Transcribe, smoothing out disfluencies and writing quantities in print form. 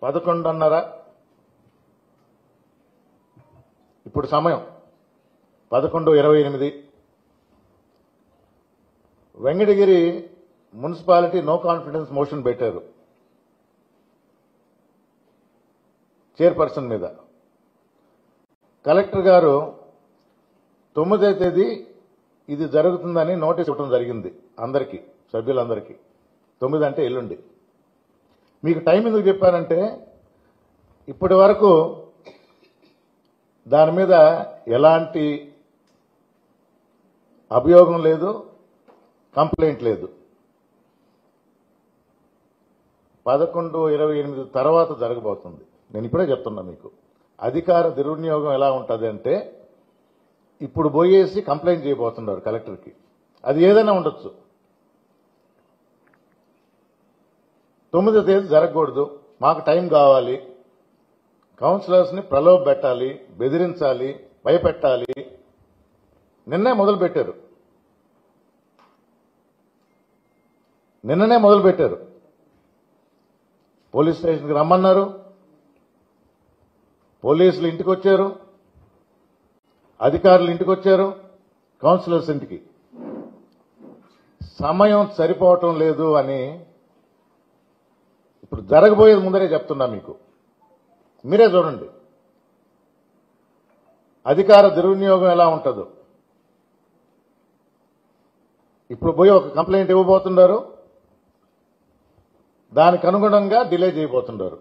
11:30 ఇప్పుడు సమయం 11:28 Venkatagiri municipality no confidence motion పెట్టారు చైర్పర్సన్ మీద. కలెక్టర్ గారు 9వ తేదీ ఇది జరుగుతుందని నోటీస్ ఇవ్వడం జరిగింది అందరికీ, సభ్యులందరికీ. 9 అంటే ఎల్లుండి. మీకు టైం ఎందుకు చెప్పానంటే ఇప్పటి వరకు దాని మీద ఎలాంటి అభియోగం లేదు, కంప్లైంట్ లేదు. 11:28 తర్వాత జరగబోతుంది. నేను ఇప్పుడే చెప్తున్నా మీకు. అధికార దుర్వినియోగం ఎలా ఉంటుంది అంటే ఇప్పుడు పోయేసి కంప్లైంట్ చేయబోతున్నారు కలెక్టర్కి. అది ఏదైనా ఉండొచ్చు. 9వ తేదీ జరగకూడదు, మాకు టైం కావాలి, కౌన్సిలర్స్ని ప్రలోభ పెట్టాలి, బెదిరించాలి, భయపెట్టాలి. నిన్నే మొదలుపెట్టారు. పోలీస్ స్టేషన్కి రమ్మన్నారు, పోలీసులు ఇంటికి వచ్చారు, అధికారులు ఇంటికి వచ్చారు, కౌన్సిలర్స్ ఇంటికి. సమయం సరిపోవటం లేదు అని ఇప్పుడు జరగబోయేది ముందరే చెప్తున్నా మీకు. మీరే చూడండి అధికార దుర్వినియోగం ఎలా ఉంటుందో. ఇప్పుడు పోయి ఒక కంప్లైంట్ ఇవ్వబోతున్నారు, దానికి అనుగుణంగా డిలే చేయబోతున్నారు.